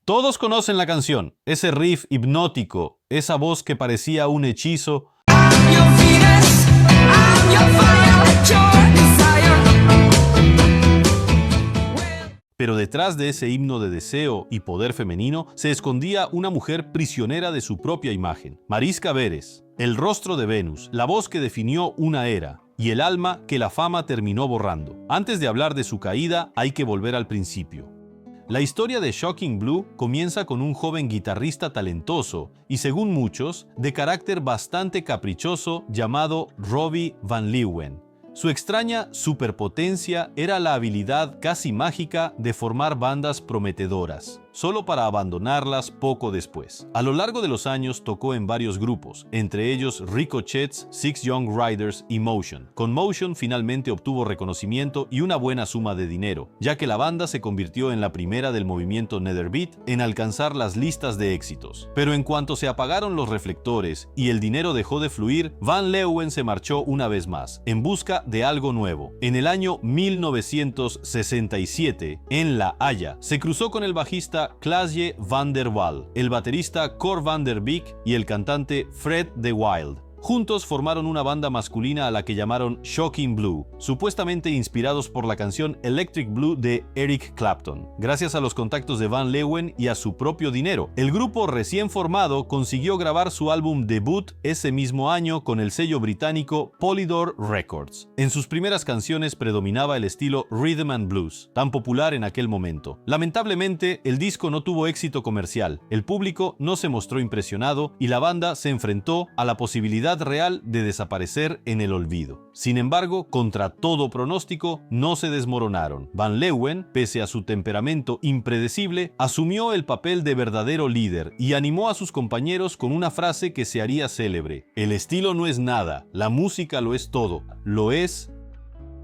Todos conocen la canción, ese riff hipnótico, esa voz que parecía un hechizo. Pero detrás de ese himno de deseo y poder femenino se escondía una mujer prisionera de su propia imagen. Mariska Vérez, el rostro de Venus, la voz que definió una era y el alma que la fama terminó borrando. Antes de hablar de su caída, hay que volver al principio. La historia de Shocking Blue comienza con un joven guitarrista talentoso y, según muchos, de carácter bastante caprichoso llamado Robbie Van Leeuwen. Su extraña superpotencia era la habilidad casi mágica de formar bandas prometedoras, solo para abandonarlas poco después. A lo largo de los años tocó en varios grupos, entre ellos Ricochet's Six Young Riders y Motion. Con Motion finalmente obtuvo reconocimiento y una buena suma de dinero, ya que la banda se convirtió en la primera del movimiento Netherbeat en alcanzar las listas de éxitos. Pero en cuanto se apagaron los reflectores y el dinero dejó de fluir, Van Leeuwen se marchó una vez más, en busca de algo nuevo. En el año 1967, en La Haya, se cruzó con el bajista Klaasje van der Waal, el baterista Cor van der Beek y el cantante Fred de Wilde. Juntos formaron una banda masculina a la que llamaron Shocking Blue, supuestamente inspirados por la canción Electric Blue de Eric Clapton. Gracias a los contactos de Van Leeuwen y a su propio dinero, el grupo recién formado consiguió grabar su álbum debut ese mismo año con el sello británico Polydor Records. En sus primeras canciones predominaba el estilo Rhythm and Blues, tan popular en aquel momento. Lamentablemente, el disco no tuvo éxito comercial, el público no se mostró impresionado y la banda se enfrentó a la posibilidad real de desaparecer en el olvido. Sin embargo, contra todo pronóstico, no se desmoronaron. Van Leeuwen, pese a su temperamento impredecible, asumió el papel de verdadero líder y animó a sus compañeros con una frase que se haría célebre: "El estilo no es nada, la música lo es todo, lo es".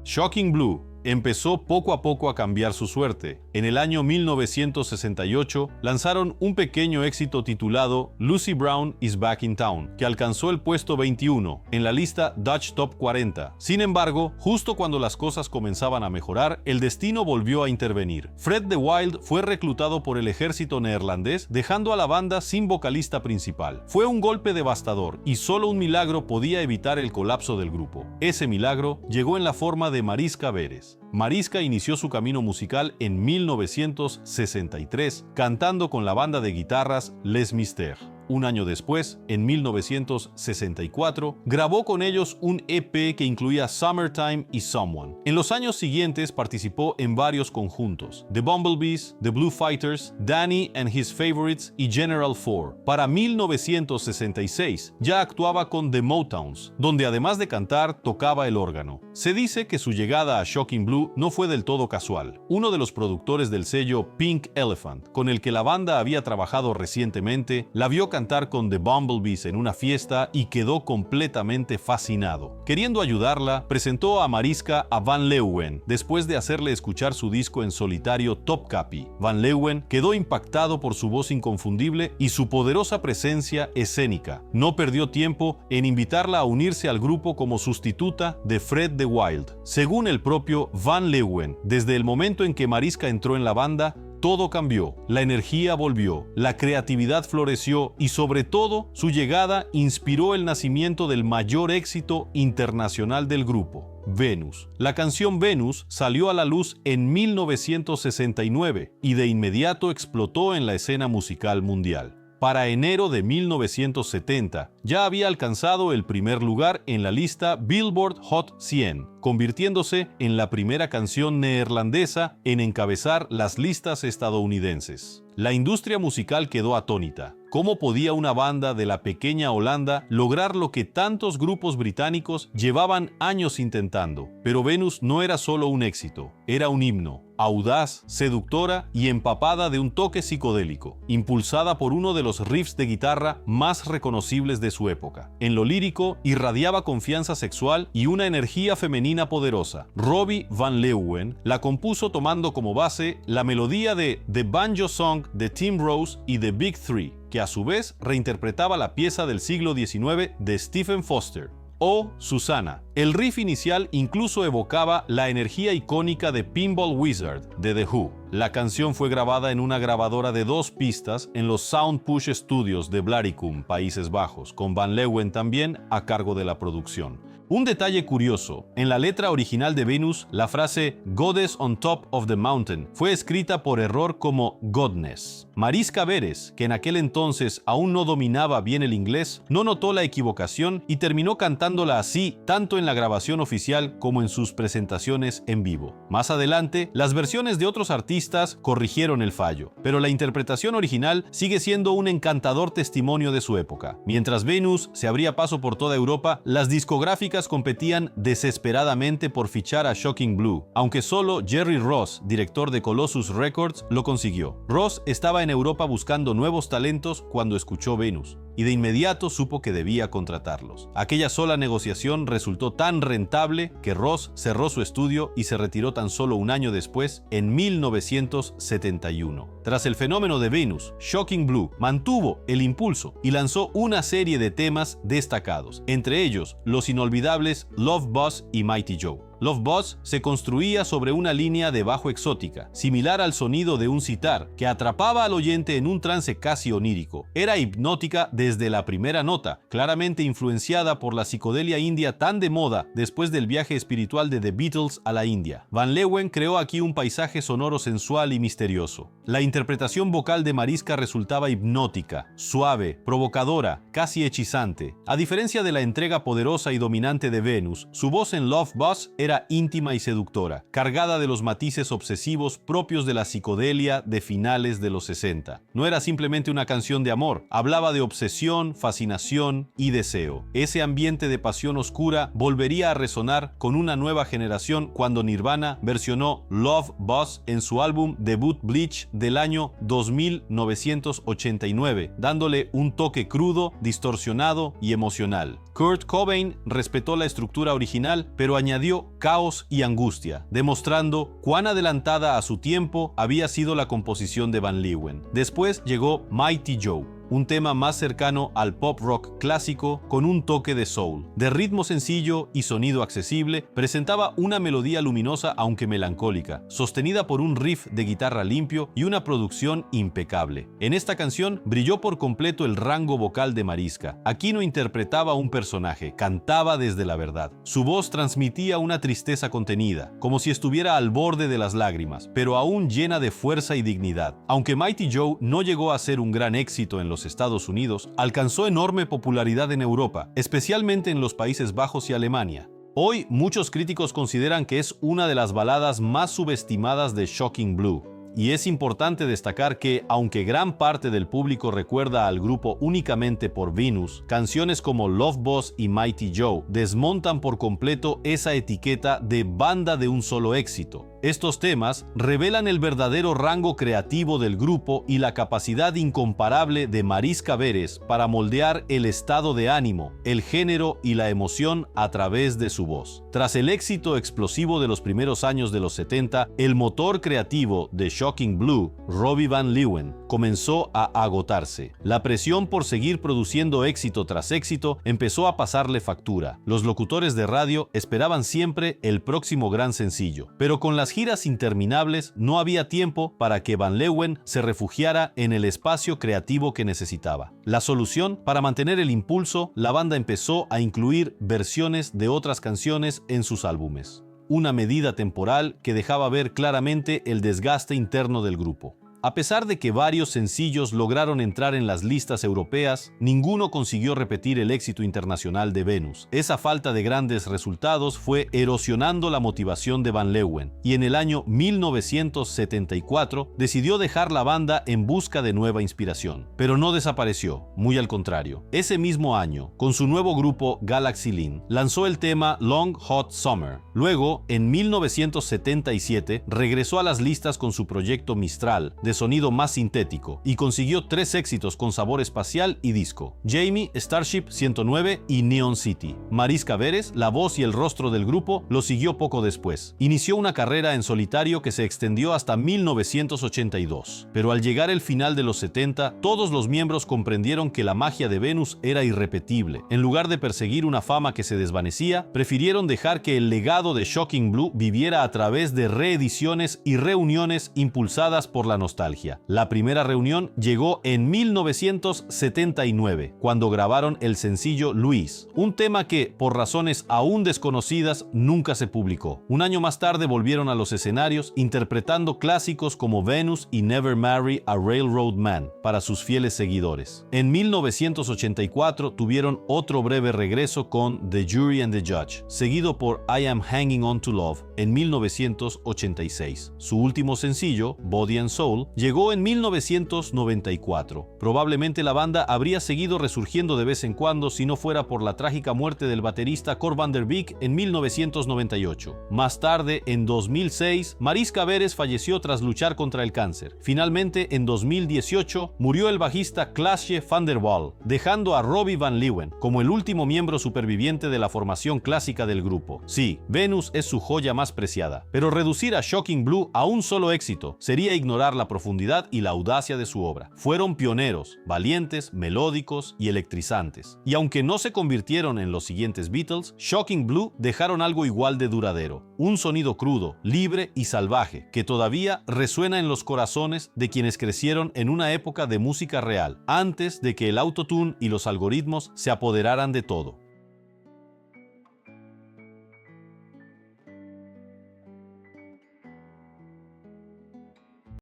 Shocking Blue empezó poco a poco a cambiar su suerte. En el año 1968 lanzaron un pequeño éxito titulado Lucy Brown is Back in Town, que alcanzó el puesto 21 en la lista Dutch Top 40. Sin embargo, justo cuando las cosas comenzaban a mejorar, el destino volvió a intervenir. Fred de Wilde fue reclutado por el ejército neerlandés, dejando a la banda sin vocalista principal. Fue un golpe devastador y solo un milagro podía evitar el colapso del grupo. Ese milagro llegó en la forma de Mariska Vérez. Mariska inició su camino musical en 1963, cantando con la banda de guitarras Les Mystères. Un año después, en 1964, grabó con ellos un EP que incluía Summertime y Someone. En los años siguientes participó en varios conjuntos: The Bumblebees, The Blue Fighters, Danny and His Favorites y General 4. Para 1966 ya actuaba con The Motowns, donde además de cantar tocaba el órgano. Se dice que su llegada a Shocking Blue no fue del todo casual. Uno de los productores del sello Pink Elephant, con el que la banda había trabajado recientemente, la vio cantar con The Bumblebees en una fiesta y quedó completamente fascinado. Queriendo ayudarla, presentó a Mariska a Van Leeuwen después de hacerle escuchar su disco en solitario Topkapi. Van Leeuwen quedó impactado por su voz inconfundible y su poderosa presencia escénica. No perdió tiempo en invitarla a unirse al grupo como sustituta de Fred de Wilde. Según el propio Van Leeuwen, desde el momento en que Mariska entró en la banda, todo cambió, la energía volvió, la creatividad floreció y sobre todo su llegada inspiró el nacimiento del mayor éxito internacional del grupo, Venus. La canción Venus salió a la luz en 1969 y de inmediato explotó en la escena musical mundial. Para enero de 1970 ya había alcanzado el primer lugar en la lista Billboard Hot 100, convirtiéndose en la primera canción neerlandesa en encabezar las listas estadounidenses. La industria musical quedó atónita. ¿Cómo podía una banda de la pequeña Holanda lograr lo que tantos grupos británicos llevaban años intentando? Pero Venus no era solo un éxito, era un himno, audaz, seductora y empapada de un toque psicodélico, impulsada por uno de los riffs de guitarra más reconocibles de su época. En lo lírico irradiaba confianza sexual y una energía femenina poderosa. Robbie Van Leeuwen la compuso tomando como base la melodía de The Banjo Song de Tim Rose y The Big Three, que a su vez reinterpretaba la pieza del siglo XIX de Stephen Foster, o Susana. El riff inicial incluso evocaba la energía icónica de Pinball Wizard de The Who. La canción fue grabada en una grabadora de 2 pistas en los Sound Push Studios de Blaricum, Países Bajos, con Van Leeuwen también a cargo de la producción. Un detalle curioso, en la letra original de Venus, la frase Goddess on top of the mountain fue escrita por error como Godness. Mariska Veres, que en aquel entonces aún no dominaba bien el inglés, no notó la equivocación y terminó cantándola así tanto en la grabación oficial como en sus presentaciones en vivo. Más adelante, las versiones de otros artistas corrigieron el fallo, pero la interpretación original sigue siendo un encantador testimonio de su época. Mientras Venus se abría paso por toda Europa, las discográficas competían desesperadamente por fichar a Shocking Blue, aunque solo Jerry Ross, director de Colossus Records, lo consiguió. Ross estaba en Europa buscando nuevos talentos cuando escuchó Venus, y de inmediato supo que debía contratarlos. Aquella sola negociación resultó tan rentable que Ross cerró su estudio y se retiró tan solo un año después, en 1971. Tras el fenómeno de Venus, Shocking Blue mantuvo el impulso y lanzó una serie de temas destacados, entre ellos los inolvidables Love Buzz y Mighty Joe. Love Buzz se construía sobre una línea de bajo exótica, similar al sonido de un sitar, que atrapaba al oyente en un trance casi onírico. Era hipnótica desde la primera nota, claramente influenciada por la psicodelia india tan de moda después del viaje espiritual de The Beatles a la India. Van Leeuwen creó aquí un paisaje sonoro sensual y misterioso. La interpretación vocal de Mariska resultaba hipnótica, suave, provocadora, casi hechizante. A diferencia de la entrega poderosa y dominante de Venus, su voz en Love Buzz era íntima y seductora, cargada de los matices obsesivos propios de la psicodelia de finales de los 60. No era simplemente una canción de amor, hablaba de obsesión, fascinación y deseo. Ese ambiente de pasión oscura volvería a resonar con una nueva generación cuando Nirvana versionó Love Buzz en su álbum debut Bleach del año 2989, dándole un toque crudo, distorsionado y emocional. Kurt Cobain respetó la estructura original, pero añadió caos y angustia, demostrando cuán adelantada a su tiempo había sido la composición de Van Leeuwen. Después llegó Mighty Joe, un tema más cercano al pop rock clásico con un toque de soul. De ritmo sencillo y sonido accesible, presentaba una melodía luminosa aunque melancólica, sostenida por un riff de guitarra limpio y una producción impecable. En esta canción brilló por completo el rango vocal de Mariska. Aquí no interpretaba un personaje, cantaba desde la verdad. Su voz transmitía una tristeza contenida, como si estuviera al borde de las lágrimas, pero aún llena de fuerza y dignidad. Aunque Mighty Joe no llegó a ser un gran éxito en los Estados Unidos, alcanzó enorme popularidad en Europa, especialmente en los Países Bajos y Alemania. Hoy, muchos críticos consideran que es una de las baladas más subestimadas de Shocking Blue. Y es importante destacar que, aunque gran parte del público recuerda al grupo únicamente por Venus, canciones como Love Buzz y Mighty Joe desmontan por completo esa etiqueta de banda de un solo éxito. Estos temas revelan el verdadero rango creativo del grupo y la capacidad incomparable de Mariska Veres para moldear el estado de ánimo, el género y la emoción a través de su voz. Tras el éxito explosivo de los primeros años de los 70, el motor creativo de Shocking Blue, Robbie Van Leeuwen, comenzó a agotarse. La presión por seguir produciendo éxito tras éxito empezó a pasarle factura. Los locutores de radio esperaban siempre el próximo gran sencillo, pero con las giras interminables no había tiempo para que Van Leeuwen se refugiara en el espacio creativo que necesitaba. La solución, para mantener el impulso, la banda empezó a incluir versiones de otras canciones en sus álbumes. Una medida temporal que dejaba ver claramente el desgaste interno del grupo. A pesar de que varios sencillos lograron entrar en las listas europeas, ninguno consiguió repetir el éxito internacional de Venus. Esa falta de grandes resultados fue erosionando la motivación de Van Leeuwen, y en el año 1974 decidió dejar la banda en busca de nueva inspiración. Pero no desapareció, muy al contrario. Ese mismo año, con su nuevo grupo Galaxy Lean, lanzó el tema Long Hot Summer. Luego, en 1977, regresó a las listas con su proyecto Mistral, de sonido más sintético, y consiguió 3 éxitos con sabor espacial y disco: Jamie, Starship 109 y Neon City. Mariska Vélez, la voz y el rostro del grupo, lo siguió poco después. Inició una carrera en solitario que se extendió hasta 1982. Pero al llegar el final de los 70, todos los miembros comprendieron que la magia de Venus era irrepetible. En lugar de perseguir una fama que se desvanecía, prefirieron dejar que el legado de Shocking Blue viviera a través de reediciones y reuniones impulsadas por la nostalgia. La primera reunión llegó en 1979, cuando grabaron el sencillo Louise, un tema que, por razones aún desconocidas, nunca se publicó. Un año más tarde volvieron a los escenarios interpretando clásicos como Venus y Never Marry a Railroad Man para sus fieles seguidores. En 1984 tuvieron otro breve regreso con The Jury and the Judge, seguido por I Am Hanging On to Love en 1986. Su último sencillo, Body and Soul, llegó en 1994. Probablemente la banda habría seguido resurgiendo de vez en cuando si no fuera por la trágica muerte del baterista Cor van der Beek en 1998. Más tarde, en 2006, Mariska Vélez falleció tras luchar contra el cáncer. Finalmente, en 2018, murió el bajista Klaasje van der Wal, dejando a Robbie Van Leeuwen como el último miembro superviviente de la formación clásica del grupo. Sí, Venus es su joya más preciada, pero reducir a Shocking Blue a un solo éxito sería ignorar la profundidad y la audacia de su obra. Fueron pioneros, valientes, melódicos y electrizantes. Y aunque no se convirtieron en los siguientes Beatles, Shocking Blue dejaron algo igual de duradero: un sonido crudo, libre y salvaje, que todavía resuena en los corazones de quienes crecieron en una época de música real, antes de que el autotune y los algoritmos se apoderaran de todo.